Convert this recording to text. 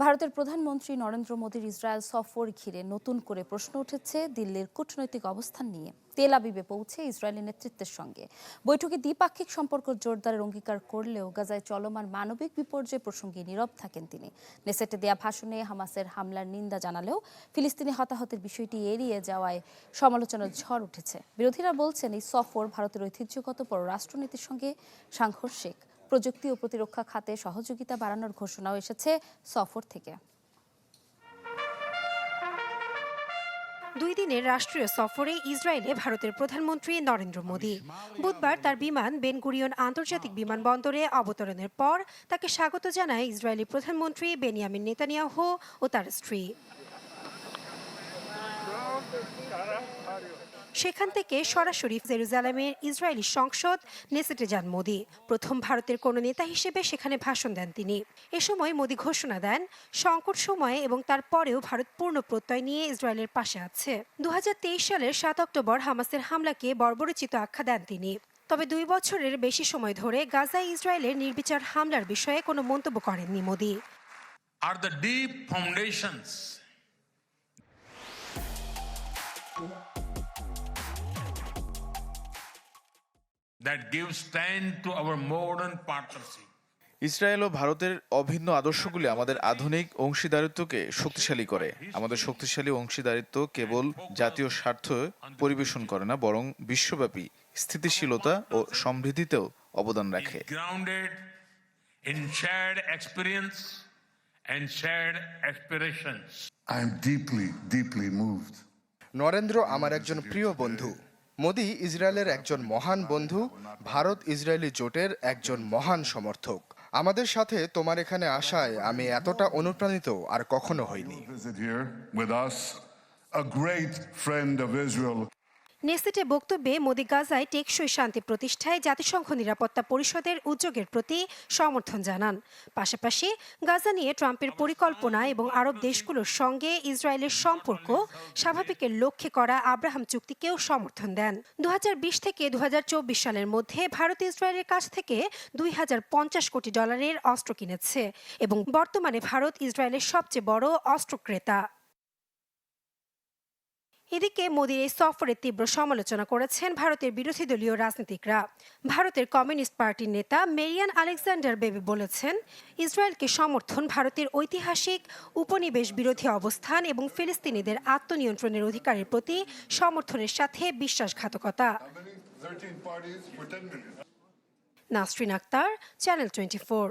ভারতের প্রধানমন্ত্রী নরেন্দ্র মোদীর ইসরায়েল সফর ঘিরে নতুন করে প্রশ্ন উঠেছে দিল্লির কূটনৈতিক অবস্থান নিয়ে। তেল আবিবে পৌঁছে ইসরায়েলি নেতৃত্বের সঙ্গে বৈঠকে দ্বিপাক্ষিক সম্পর্ক জোরদারের অঙ্গীকার করলেও গাজায় চলমান মানবিক বিপর্যয় প্রসঙ্গে নীরব থাকেন তিনি। নেসেটে দেয়া ভাষণে হামাসের হামলার নিন্দা জানালেও ফিলিস্তিনি হতাহতের বিষয়টি এড়িয়ে যাওয়ায় সমালোচনার ঝড় উঠেছে। বিরোধীরা বলছেন এই সফর ভারতের ঐতিহ্যগত পররাষ্ট্রনীতির সঙ্গে সাংঘর্ষিক। প্রযুক্তি ও প্রতিরক্ষা খাতে সহযোগিতা বাড়ানোর ঘোষণাও এসেছে সফর থেকে। 2 দিনের রাষ্ট্রীয় সফরে ইসরায়েলে ভারতের প্রধানমন্ত্রী নরেন্দ্র মোদী বুধবার তার বিমান বেন গুরিয়ন আন্তর্জাতিক বিমানবন্দরে অবতরণের পর তাকে স্বাগত জানায় ইসরায়েলি প্রধানমন্ত্রী বেনিয়ামিন নেতানিয়াহু ও তার স্ত্রী। সেখান থেকে সরাসরি জেরুজালেমের ইসরায়েলি সংসদ নেসেটে যান মোদী। প্রথম ভারতের কোনো নেতা হিসেবে সেখানে ভাষণ দেন তিনি। এ সময় মোদী ঘোষণা দেন, সংকট সময়ে এবং তারপরেও ভারত পূর্ণ প্রত্যয় নিয়ে ইসরায়েলের পাশে আছে। 2023 সালের 7 অক্টোবর হামাসের হামলাকে বর্বরোচিত আখ্যা দেন তিনি। তবে 2 বছরের বেশি সময় ধরে গাজায় ইসরায়েলের নির্বিচার হামলার বিষয়ে কোনো মন্তব্য করেননি Modi. Are the deep foundations that give strength to our modern partnership. Israel ও ভারতের অভিন্ন আদর্শগুলি আমাদের আধুনিক অংশীদারিত্বকে শক্তিশালী করে। আমাদের শক্তিশালী অংশীদারিত্ব কেবল জাতীয় স্বার্থ পরিবেশন করে না, বরং বিশ্বব্যাপী স্থিতিশীলতা ও সমৃদ্ধিতেও অবদান রাখে। Grounded in shared experience and shared aspirations. I am deeply moved. Narendra আমার একজন প্রিয় বন্ধু। মোদি ইসরায়েলের একজন মহান বন্ধু, ভারত ইসরায়েলি জোটের একজন মহান সমর্থক। আমাদের সাথে তোমার এখানে আসায় আমি এতটা অনুপ্রাণিত আর কখনো হইনি। Visit here with us, a great friend of Israel. নেসেটে বক্তব্যে মোদি গাজায় টেকসই শান্তি প্রতিষ্ঠায় জাতিসংঘ নিরাপত্তা পরিষদের উদ্যোগের প্রতি সমর্থন জানান। পাশাপাশি গাজা নিয়ে ট্রাম্পের পরিকল্পনা এবং আরব দেশগুলোর সঙ্গে ইসরায়েলের সম্পর্ক স্বাভাবিকের লক্ষ্যে করা আব্রাহাম চুক্তিকেও সমর্থন দেন। 2020 থেকে 2024 সালের মধ্যে ভারত ইসরায়েলের কাছ থেকে $2050 কোটি অস্ত্র কিনেছে এবং বর্তমানে ভারত ইসরায়েলের সবচেয়ে বড় অস্ত্র ক্রেতা। এদিকে মোদির এই সফরের তীব্র সমালোচনা করেছেন ভারতের বিরোধী দলীয় রাজনীতিকরা। ভারতের কমিউনিস্ট পার্টির নেতা মেরিয়ান আলেকজান্ডার বেবি বলেছেন, ইসরায়েলকে সমর্থন ভারতের ঐতিহাসিক উপনিবেশ বিরোধী অবস্থান এবং ফিলিস্তিনিদের আত্মনিয়ন্ত্রণের অধিকারের প্রতি সমর্থনের সাথে বিশ্বাসঘাতকতা। নাসরিন আক্তার, চ্যানেল 24।